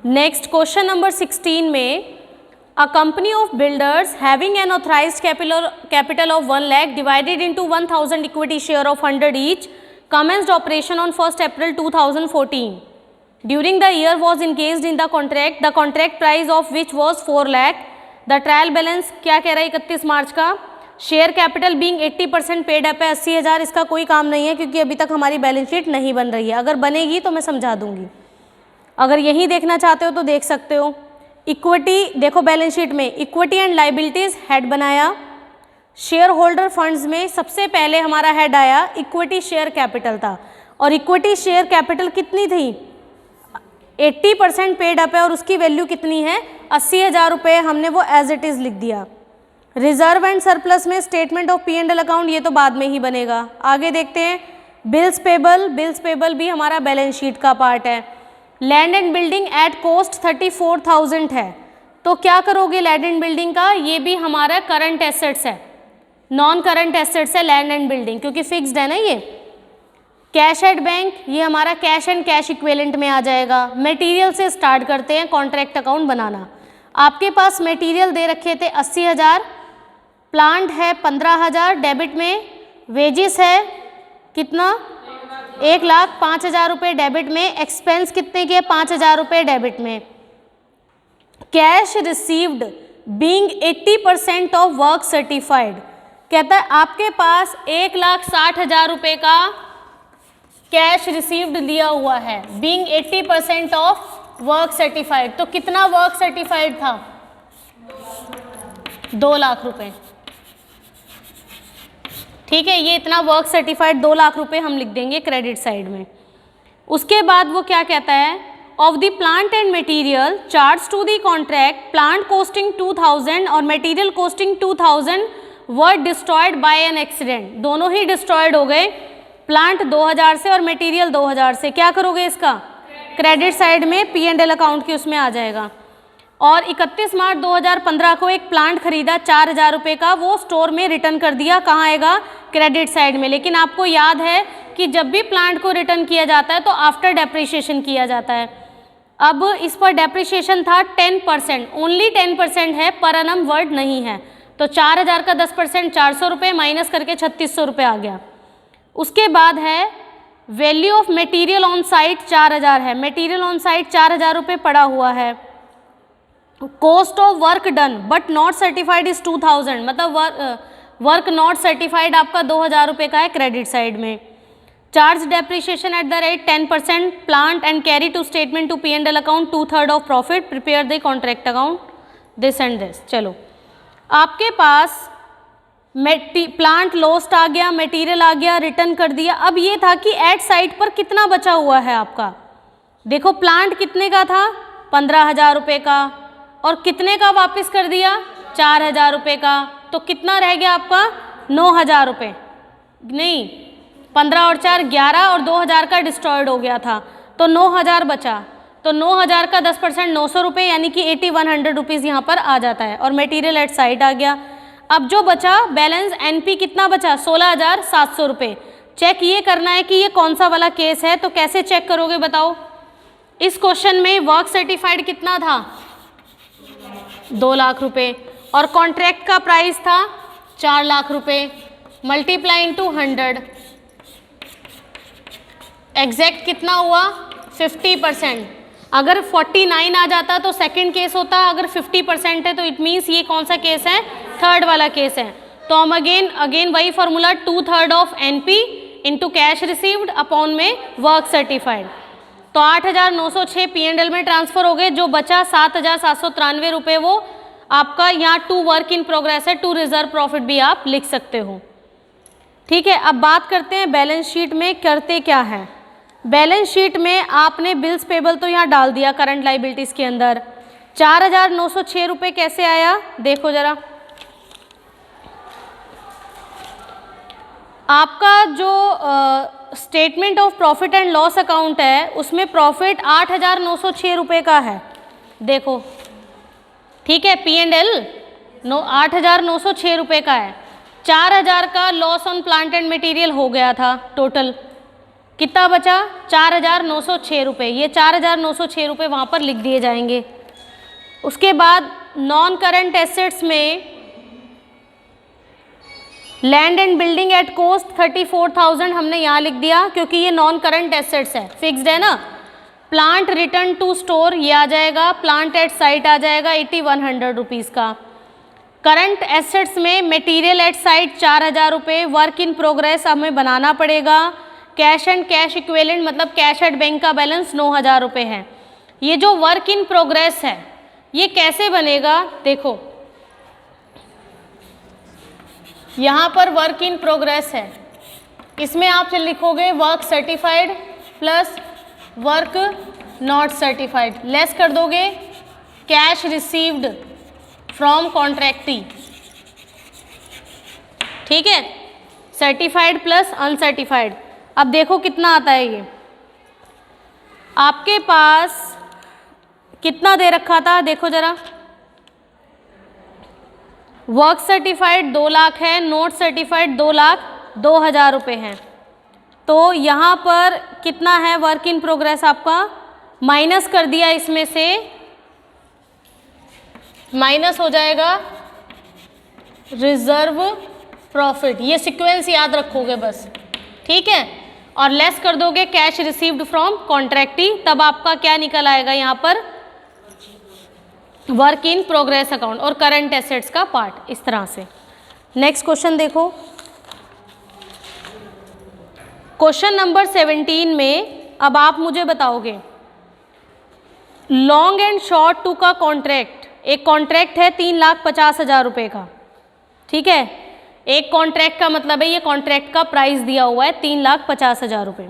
Next question number 16 में a company of builders having an authorized capital of 1 lakh divided into 1000 equity share of 100 each commenced operation on 1st April 2014. During the year was engaged in the contract price of which was 4 lakh. The trial balance क्या कह रहा है 31 मार्च का, share capital being 80% paid up है 80,000. इसका कोई काम नहीं है क्योंकि अभी तक हमारी बैलेंस शीट नहीं बन रही है. अगर बनेगी तो मैं समझा दूंगी. अगर यही देखना चाहते हो तो देख सकते हो. इक्विटी देखो बैलेंस शीट में इक्विटी एंड लाइबिलिटीज हेड बनाया. शेयर होल्डर फंड्स में सबसे पहले हमारा हेड आया इक्विटी शेयर कैपिटल था. और इक्विटी शेयर कैपिटल कितनी थी 80% पेड अप है और उसकी वैल्यू कितनी है 80,000 रुपये. हमने वो एज इट इज़ लिख दिया. रिजर्व एंड सरप्लस में स्टेटमेंट ऑफ P&L अकाउंट ये तो बाद में ही बनेगा. आगे देखते हैं बिल्स पेबल भी हमारा बैलेंस शीट का पार्ट है. Land and building at cost 34,000 है. तो क्या करोगे लैंड एंड बिल्डिंग का, ये भी हमारा करंट एसेट्स है, नॉन करंट एसेट्स है लैंड एंड बिल्डिंग क्योंकि फिक्स्ड है ना ये. कैश एट बैंक ये हमारा कैश एंड कैश इक्विवेलेंट में आ जाएगा. मटेरियल से स्टार्ट करते हैं कॉन्ट्रैक्ट अकाउंट बनाना. आपके पास मटेरियल दे रखे थे 80,000, प्लांट है 15,000 डेबिट में, वेजिस है कितना 1,05,000 रुपये डेबिट में, एक्सपेंस कितने के 5,000 रुपये डेबिट में. Cash received being 80% of work certified कहता है आपके पास 1,60,000 रुपये का कैश रिसीव्ड लिया हुआ है बीइंग 80% ऑफ वर्क सर्टिफाइड. तो कितना वर्क सर्टिफाइड था 2 लाख रुपये. ठीक है, ये इतना वर्क सर्टिफाइड 2 लाख रुपए हम लिख देंगे क्रेडिट साइड में. उसके बाद वो क्या कहता है of the plant and material charge to the contract plant costing 2,000 और material costing 2,000 were destroyed by an accident. दोनों ही डिस्ट्रॉयड हो गए, प्लांट 2,000 से और मटेरियल 2,000 से. क्या करोगे इसका क्रेडिट साइड में P&L अकाउंट की उसमें आ जाएगा. और 31 मार्च 2015 को एक प्लांट खरीदा 4,000 रुपये का, वो स्टोर में रिटर्न कर दिया. कहाँ आएगा क्रेडिट साइड में. लेकिन आपको याद है कि जब भी प्लांट को रिटर्न किया जाता है तो आफ्टर डेप्रिसिएशन किया जाता है. अब इस पर डेप्रिसिएशन था 10%, ओनली 10% है, पर एनम वर्ड नहीं है. तो 4,000 का 10% 400 रुपये माइनस करके 3,600 रुपये आ गया. उसके बाद है value of material on site 4,000 है. मटेरियल ऑन साइट 4,000 रुपये पड़ा हुआ है. Cost of work done but not certified is 2,000, मतलब वर्क नॉट सर्टिफाइड आपका 2,000 रुपये का है क्रेडिट साइड में. Charge depreciation at the rate 10% plant and carry to statement to P&L account 2/3 of profit, prepare the contract account this and this. चलो आपके पास plant lost आ गया, material आ गया, रिटर्न कर दिया. अब ये था कि एट साइट पर कितना बचा हुआ है आपका. देखो प्लांट कितने का था 15,000 रुपये का और कितने का वापस कर दिया 4,000 रुपये का. तो कितना रह गया आपका 9,000 रुपये, नहीं 15 और 4 11 और 2,000 का डिस्ट्रॉयड हो गया था. तो 9,000 बचा. तो 9,000 का 10% 900 रुपये यानी कि 8,100 रुपीज़ यहाँ पर आ जाता है. और मटेरियल एट साइट आ गया. अब जो बचा बैलेंस NP कितना बचा 16,700 रुपये. चेक ये करना है कि ये कौन सा वाला केस है. तो कैसे चेक करोगे बताओ. इस क्वेश्चन में वर्क सर्टिफाइड कितना था 2 लाख रुपये और कॉन्ट्रैक्ट का प्राइस था 4 लाख रुपये. मल्टीप्लाइंग टू 100 एग्जैक्ट कितना हुआ 50%. अगर 49 आ जाता तो सेकंड केस होता. अगर 50% है तो इट मीन्स ये कौन सा केस है थर्ड वाला केस है. तो हम अगेन वही formula 2/3 of NP into cash received upon में वर्क सर्टिफाइड. तो 8,906 P&L में ट्रांसफ़र हो गए. जो बचा 7,793 रुपये वो आपका यहाँ टू वर्क इन प्रोग्रेस है, टू रिजर्व प्रॉफिट भी आप लिख सकते हो. ठीक है, अब बात करते हैं बैलेंस शीट में करते क्या है. बैलेंस शीट में आपने बिल्स पेबल तो यहाँ डाल दिया करंट लाइबिलिटीज़ के अंदर. 4,906 रुपये कैसे आया देखो ज़रा. आपका जो statement of profit and loss account है उसमें प्रॉफिट 8,906 रुपये का है. देखो ठीक है, P&L 8,906 रुपये का है. 4,000 का loss on plant and material हो गया था टोटल. कितना बचा 4,906 रुपये। ये 4,906 रुपये वहाँ पर लिख दिए जाएंगे। उसके बाद नॉन करंट एसेट्स में land and building at cost 34,000 हमने यहाँ लिख दिया क्योंकि ये नॉन करंट एसेट्स है, फिक्स्ड है ना। प्लांट रिटर्न टू स्टोर ये आ जाएगा, प्लांट एट साइट आ जाएगा 8,100 रुपीज़ का। करंट एसेट्स में मटेरियल एट साइट 4,000 रुपये, वर्क इन प्रोग्रेस हमें बनाना पड़ेगा। कैश एंड कैश इक्विवेलेंट मतलब कैश एट बैंक का बैलेंस 9,000 रुपये है। ये जो वर्क इन प्रोग्रेस है ये कैसे बनेगा, देखो यहाँ पर वर्क इन प्रोग्रेस है, इसमें आप लिखोगे work certified plus work not certified, less कर दोगे कैश रिसीव्ड फ्रॉम कॉन्ट्रैक्टी, ठीक है, सर्टिफाइड प्लस अनसर्टिफाइड। अब देखो कितना आता है ये, आपके पास कितना दे रखा था, देखो जरा, वर्क सर्टिफाइड 2 लाख है, नोट सर्टिफाइड 2,02,000 रुपये हैं। तो यहाँ पर कितना है वर्क इन प्रोग्रेस आपका, माइनस कर दिया, इसमें से माइनस हो जाएगा रिजर्व प्रॉफिट, ये सीक्वेंस याद रखोगे बस, ठीक है, और लेस कर दोगे कैश रिसीव्ड फ्रॉम कॉन्ट्रैक्टी, तब आपका क्या निकल आएगा यहाँ पर वर्क इन प्रोग्रेस अकाउंट और करंट एसेट्स का पार्ट, इस तरह से। नेक्स्ट क्वेश्चन देखो, क्वेश्चन नंबर 17 में अब आप मुझे बताओगे लॉन्ग एंड शॉर्ट टू का कॉन्ट्रैक्ट, एक कॉन्ट्रैक्ट है 3,50,000 रुपये का, ठीक है, एक कॉन्ट्रैक्ट का मतलब है ये कॉन्ट्रैक्ट का प्राइस दिया हुआ है 3,50,000 रुपये।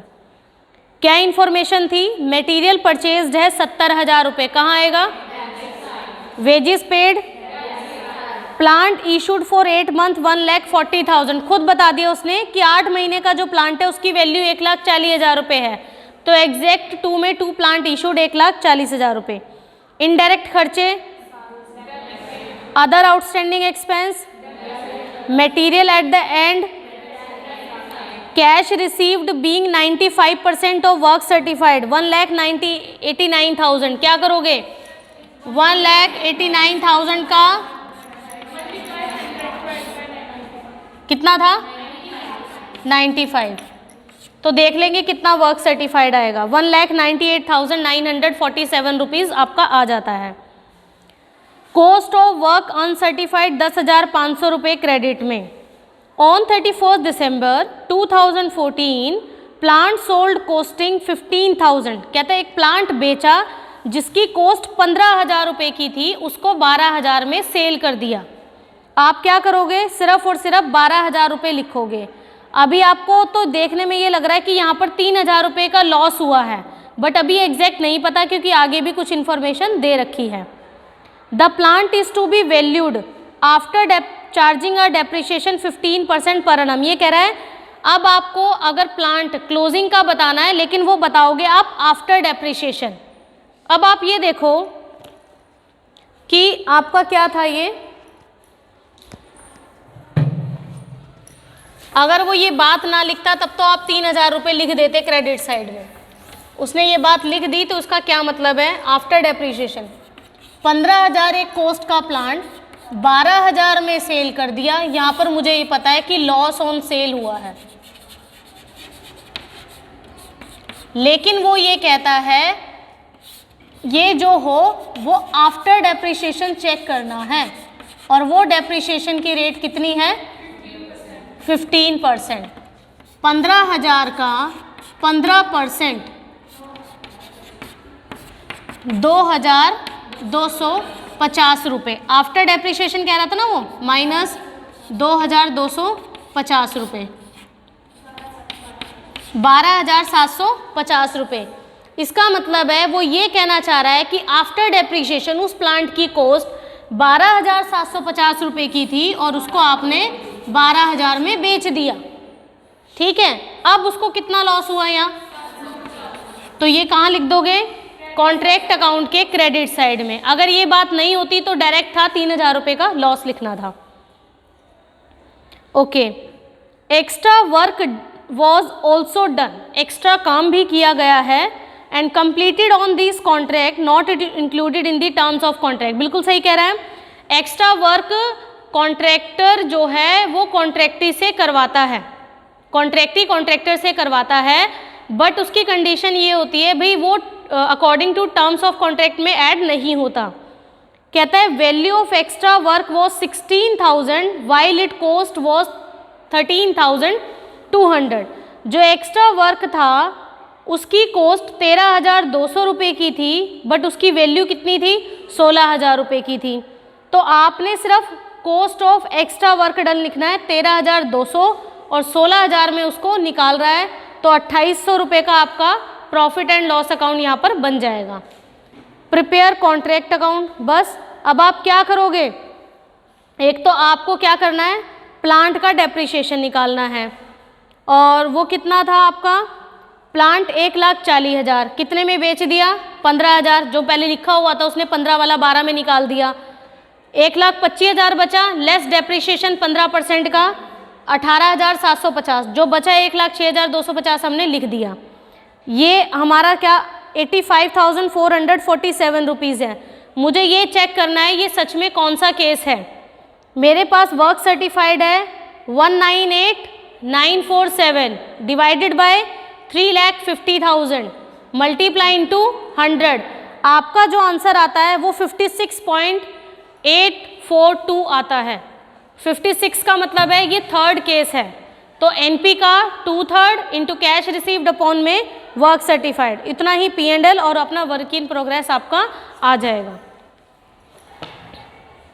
क्या इन्फॉर्मेशन थी, मटेरियल परचेज्ड है 70,000 रुपये, कहाँ आएगा, wages paid, plant issued for 8 month 1,40,000, खुद बता दिया उसने कि 8 महीने का जो प्लांट है उसकी वैल्यू 1,40,000 रुपये है, तो एग्जैक्ट 2 में 2 प्लांट इशूड 1,40,000 रुपये। इनडायरेक्ट खर्चे, other outstanding expense, material at the end, cash received being 95% of work certified 1,89,000, क्या करोगे 1,89,000 का कितना था 95, तो देख लेंगे कितना वर्क सर्टिफाइड आएगा, 1,98,947 रुपीज़ आपका आ जाता है। कॉस्ट ऑफ वर्क अनसर्टिफाइड 10,500 रुपये क्रेडिट में। On 31 December 2014 plant sold costing 15,000, कहते हैं एक प्लांट बेचा जिसकी कॉस्ट 15,000 रुपये की थी, उसको 12,000 में सेल कर दिया। आप क्या करोगे, सिर्फ और सिर्फ 12,000 रुपये लिखोगे। अभी आपको तो देखने में ये लग रहा है कि यहाँ पर 3,000 रुपये का लॉस हुआ है, बट अभी एग्जैक्ट नहीं पता क्योंकि आगे भी कुछ इन्फॉर्मेशन दे रखी है। The plant is to be valued after charging a depreciation 15% per annum, ये कह रहा है अब आपको अगर प्लांट क्लोजिंग का बताना है लेकिन वो बताओगे आप आफ्टर डेप्रिसिएशन। अब आप ये देखो कि आपका क्या था ये, अगर वो ये बात ना लिखता तब तो आप 3,000 रुपये लिख देते क्रेडिट साइड में, उसने ये बात लिख दी तो उसका क्या मतलब है, आफ्टर डेप्रिसिएशन 15,000 एक कॉस्ट का प्लांट 12,000 में सेल कर दिया। यहाँ पर मुझे ये पता है कि लॉस ऑन सेल हुआ है, लेकिन वो ये कहता है ये जो हो वो आफ्टर डेप्रिसिएशन चेक करना है, और वो डेप्रिसिएशन की रेट कितनी है 15%। 15,000 का 15% 2,250 रुपये, आफ्टर डेप्रिसिएशन कह रहा था ना वो, माइनस 2,250 रुपये, 12,750 रुपये। इसका मतलब है वो ये कहना चाह रहा है कि आफ्टर डेप्रिसिएशन उस प्लांट की कॉस्ट 12,750 रुपये की थी और उसको आपने 12,000 में बेच दिया, ठीक है। अब उसको कितना लॉस हुआ यहाँ, तो ये कहाँ लिख दोगे, कॉन्ट्रैक्ट अकाउंट के क्रेडिट साइड में। अगर ये बात नहीं होती तो डायरेक्ट था 3,000 रुपये का लॉस लिखना था। Okay, extra work was also done, extra काम भी किया गया है, and completed on this contract not included in the terms of contract. बिल्कुल सही कह रहा है, एक्स्ट्रा वर्क कॉन्ट्रैक्टर जो है वो कॉन्ट्रैक्टी से करवाता है, कॉन्ट्रैक्टी कॉन्ट्रैक्टर से करवाता है, बट उसकी कंडीशन ये होती है भाई वो according to terms of contract में ऐड नहीं होता। कहता है value of extra work was 16,000 while it cost was 13,200। जो एक्स्ट्रा वर्क था उसकी कॉस्ट 13,200 रुपये की थी, बट उसकी वैल्यू कितनी थी, 16,000 रुपये की थी। तो आपने सिर्फ cost of extra work done लिखना है 13,200 और 16,000 में उसको निकाल रहा है, तो 2,800 रुपये का आपका प्रॉफिट एंड लॉस अकाउंट यहाँ पर बन जाएगा। Prepare contract account. बस अब आप क्या करोगे, एक तो आपको क्या करना है, प्लांट का डेप्रिसिएशन निकालना है, और वो कितना था आपका, प्लांट 1,40,000 कितने में बेच दिया, 15,000, जो पहले लिखा हुआ था उसने 15 वाला 12 में निकाल दिया, 1,25,000 बचा, लेस डेप्रिसिएशन 15% का 18,750, जो बचा 1,06,250 हमने लिख दिया। ये हमारा क्या 85,447 रुपीज़ है। मुझे ये चेक करना है ये सच में कौन सा केस है। मेरे पास वर्क सर्टिफाइड है 198,947 डिवाइडेड बाय 3,50,000 मल्टीप्लाई इंटू 100। आपका जो आंसर आता है वो 56.842 आता है। 56 का मतलब है ये थर्ड केस है, तो एनपी का 2/3 इंटू कैश रिसीव्ड अपॉन में वर्क सर्टिफाइड, इतना ही P&L और अपना वर्क इन प्रोग्रेस आपका आ जाएगा।